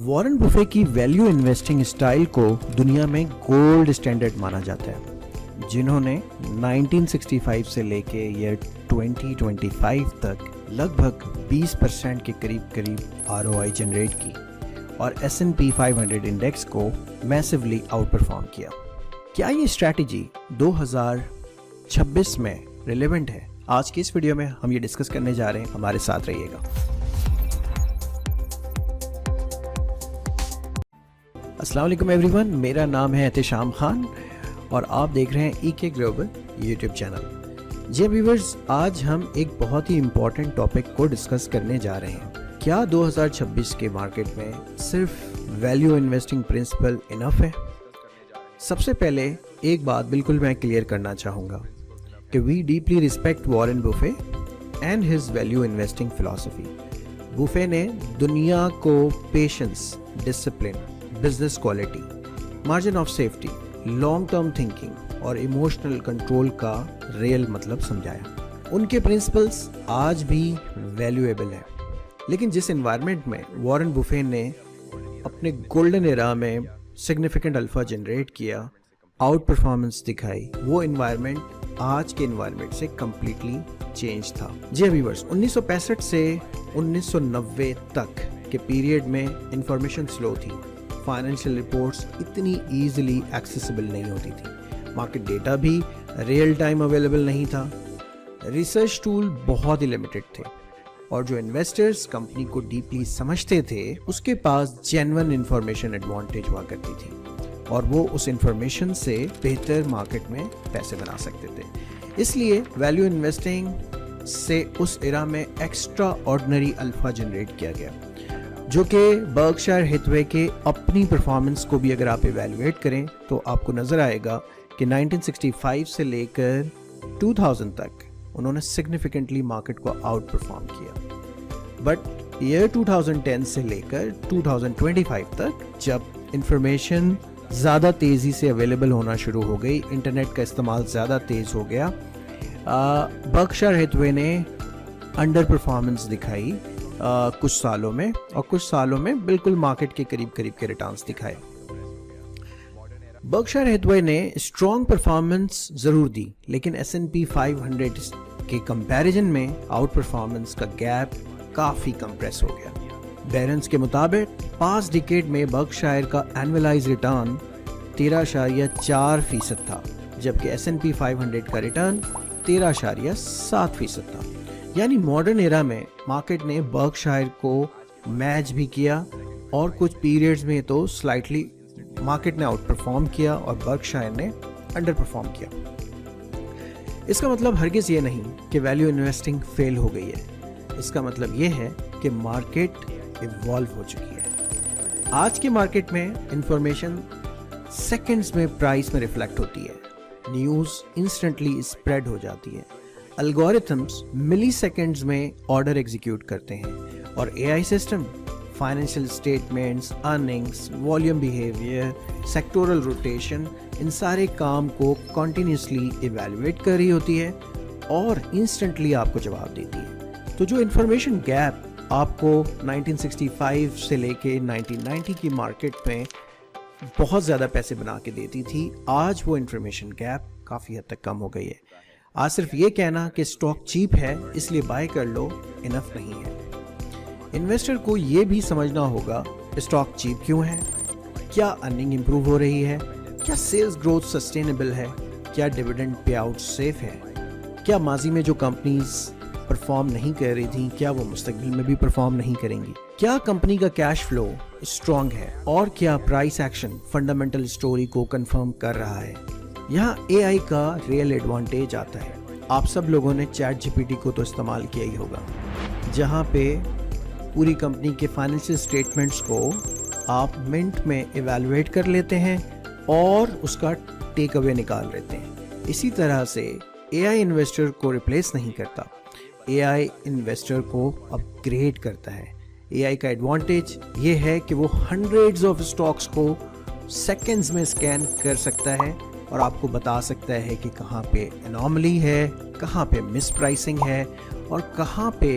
Warren Buffett की value investing style को दुनिया में गोल्ड स्टैंडर्ड माना जाता है, जिन्होंने 1965 से लेके ईयर 2025 तक लगभग 20% के करीब ROI जनरेट की और S&P 500 इंडेक्स को मैसिवली आउट परफॉर्म किया। क्या ये स्ट्रैटेजी 2026 में रिलेवेंट है? आज की इस वीडियो में हम ये डिस्कस करने जा रहे हैं, हमारे साथ रहिएगा। अस्सलाम वालेकुम एवरीवन, मेरा नाम है एहतेशाम खान और आप देख रहे हैं EK ग्लोबल यूट्यूब चैनल। जी व्यूअर्स, आज हम एक बहुत ही इम्पोर्टेंट टॉपिक को डिस्कस करने जा रहे हैं। क्या 2026 के मार्केट में सिर्फ वैल्यू इन्वेस्टिंग प्रिंसिपल इनफ है? सबसे पहले एक बात बिल्कुल मैं क्लियर करना चाहूँगा कि we deeply respect Warren Buffett and his value investing philosophy. Buffett ने दुनिया को patience, discipline, business quality, margin of safety, long term thinking और इमोशनल कंट्रोल का रियल मतलब समझाया। उनके प्रिंसिपल्स आज भी वैल्यूएबल हैं, लेकिन जिस एनवायरनमेंट में वॉरेन बुफे ने अपने गोल्डन एरा में सिग्निफिकेंट अल्फा जनरेट किया, आउट परफॉर्मेंस दिखाई, वो एनवायरनमेंट आज के एनवायरनमेंट से कम्प्लीटली चेंज था। जी व्यूअर्स, 1965 से 1990 तक के पीरियड में इंफॉर्मेशन स्लो थी, फाइनेंशियल रिपोर्ट्स इतनी ईजिली एक्सेसिबल नहीं होती थी, मार्केट डेटा भी रियल टाइम अवेलेबल नहीं था, रिसर्च टूल बहुत ही लिमिटेड थे और जो इन्वेस्टर्स कंपनी को डीपली समझते थे उसके पास जेन्युइन इंफॉर्मेशन एडवांटेज हुआ करती थी और वो उस इंफॉर्मेशन से बेहतर मार्केट में पैसे बना सकते थे। इसलिए वैल्यू इन्वेस्टिंग से उस एरा में एक्स्ट्रा ऑर्डिनरी अल्फा जनरेट किया गया, जो कि बर्कशायर हैथवे के अपनी परफॉर्मेंस को भी अगर आप इवैल्यूएट करें तो आपको नज़र आएगा कि 1965 से लेकर 2000 तक उन्होंने सिग्निफिकेंटली मार्केट को आउट परफॉर्म किया। बट ईयर 2010 से लेकर 2025 तक जब इंफॉर्मेशन ज़्यादा तेज़ी से अवेलेबल होना शुरू हो गई, इंटरनेट का इस्तेमाल ज़्यादा तेज़ हो गया, बर्कशायर हैथवे ने अंडर परफॉर्मेंस दिखाई कुछ सालों में, और कुछ सालों में बिल्कुल मार्केट के करीब के रिटर्न्स दिखाए। बर्कशायर हैथवे ने स्ट्रॉन्ग परफॉर्मेंस जरूर दी, लेकिन S&P 500 के कंपैरिजन में आउट परफॉर्मेंस का गैप काफी कंप्रेस हो गया। बैरन्स के मुताबिक पास्ट डिकेड में बर्कशायर का एनुअलाइज रिटर्न 13.4% था, जबकि S&P 500 का रिटर्न 13.7% था। यानी मॉडर्न एरा में मार्केट ने बर्कशायर को मैच भी किया और कुछ पीरियड्स में तो स्लाइटली मार्केट ने आउट परफॉर्म किया और बर्कशायर ने अंडर परफॉर्म किया। इसका मतलब हरगिज ये नहीं कि वैल्यू इन्वेस्टिंग फेल हो गई है, इसका मतलब ये है कि मार्केट इवॉल्व हो चुकी है। आज के मार्केट में इंफॉर्मेशन सेकंड्स में प्राइस में रिफ्लेक्ट होती है, न्यूज़ इंस्टेंटली स्प्रेड हो जाती है, एल्गोरिथम्स मिली सेकेंड्स में ऑर्डर एग्जीक्यूट करते हैं और AI system financial statements, earnings, volume behaviour, sectoral rotation, इन सारे काम को कॉन्टिन्यूसली इवैल्यूएट कर रही होती है और इंस्टेंटली आपको जवाब देती है। तो जो इंफॉर्मेशन गैप आपको 1965 से लेके 1990 की मार्केट में बहुत ज़्यादा पैसे बना के देती थी, आज वो इंफॉर्मेशन गैप काफ़ी हद तक कम हो गई है। आज सिर्फ ये कहना कि स्टॉक चीप है इसलिए बाय कर लो इनफ नहीं है। इन्वेस्टर को ये भी समझना होगा स्टॉक चीप क्यों है, क्या अर्निंग इंप्रूव हो रही है, क्या सेल्स ग्रोथ सस्टेनेबल है, क्या डिविडेंड पे आउट सेफ है, क्या माजी में जो कंपनीज परफॉर्म नहीं कर रही थी क्या वो मुस्तकबिल में भी परफॉर्म नहीं करेंगी, क्या कंपनी का कैश फ्लो स्ट्रॉन्ग है और क्या प्राइस एक्शन फंडामेंटल स्टोरी को कंफर्म कर रहा है। यहाँ AI का रियल एडवांटेज आता है। आप सब लोगों ने ChatGPT को तो इस्तेमाल किया ही होगा, जहाँ पे पूरी कंपनी के फाइनेंशियल स्टेटमेंट्स को आप मिनट में इवैल्यूएट कर लेते हैं और उसका टेक अवे निकाल लेते हैं। इसी तरह से AI इन्वेस्टर को रिप्लेस नहीं करता, AI इन्वेस्टर को अपग्रेड करता है। AI का एडवांटेज ये है कि वो हंड्रेड्स ऑफ स्टॉक्स को सेकेंड्स में स्कैन कर सकता है और आपको बता सकता है कि कहाँ पे एनॉमली है, कहाँ पे मिस प्राइसिंग है और कहाँ पे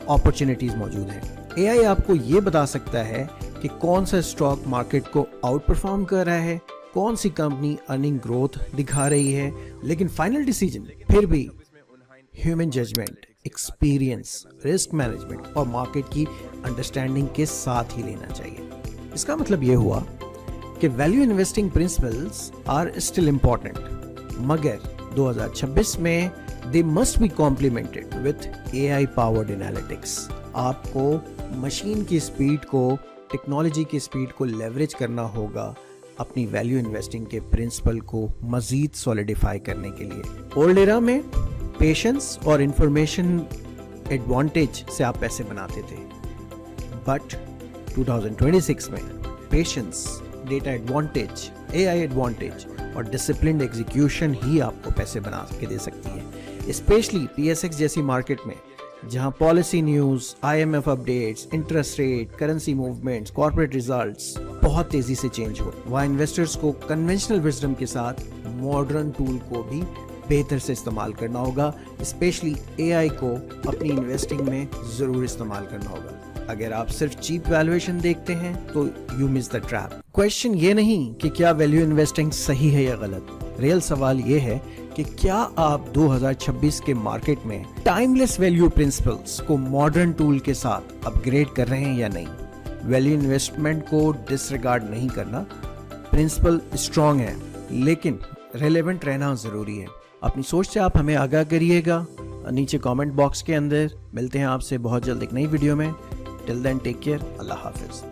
अपॉर्चुनिटीज़ मौजूद हैं। AI आपको ये बता सकता है कि कौन सा स्टॉक मार्केट को आउट परफॉर्म कर रहा है, कौन सी कंपनी अर्निंग ग्रोथ दिखा रही है, लेकिन फाइनल डिसीजन फिर भी human judgement, experience, risk management और मार्केट की अंडरस्टैंडिंग के साथ ही लेना चाहिए। इसका मतलब ये हुआ कि value investing principles are still important, मगर 2026 में they must be complemented with AI powered analytics. आपको मशीन की स्पीड को, टेक्नोलॉजी की स्पीड को लेवरेज करना होगा अपनी वैल्यू इन्वेस्टिंग के प्रिंसिपल को मजीद सॉलिडिफाई करने के लिए। ओल्ड एरा में पेशेंस और इंफॉर्मेशन एडवांटेज से आप पैसे बनाते थे, बट 2026 में patience, data advantage, AI advantage और डिसिप्लिन्ड एग्जीक्यूशन ही आपको पैसे बना के दे सकती है। स्पेशली PSX जैसी मार्केट में, जहां policy news, IMF updates, interest rate, currency movements, corporate results बहुत तेजी से चेंज हो, वहाँ इन्वेस्टर्स को कन्वेंशनल विजडम के साथ मॉडर्न टूल को भी बेहतर से इस्तेमाल करना होगा। स्पेशली AI को अपनी इन्वेस्टिंग में ज़रूर इस्तेमाल करना होगा। अगर आप सिर्फ चीप वैल्यूएशन देखते हैं तो you miss the trap. Question ये नहीं कि क्या वैल्यू इन्वेस्टिंग सही है या गलत, रियल सवाल ये है कि क्या आप 2026 के मार्केट में टाइमलेस वैल्यू प्रिंसिपल्स को मॉडर्न टूल के साथ अपग्रेड कर रहे हैं या नहीं। वैल्यू इन्वेस्टमेंट को डिसरिगार्ड नहीं करना, प्रिंसिपल स्ट्रॉन्ग है लेकिन रेलेवेंट रहना जरूरी है। अपनी सोच से आप हमें आगाह करिएगा नीचे कमेंट बॉक्स के अंदर। मिलते हैं आपसे बहुत जल्द एक नई वीडियो में। टिल देन टेक केयर, अल्लाह हाफिज।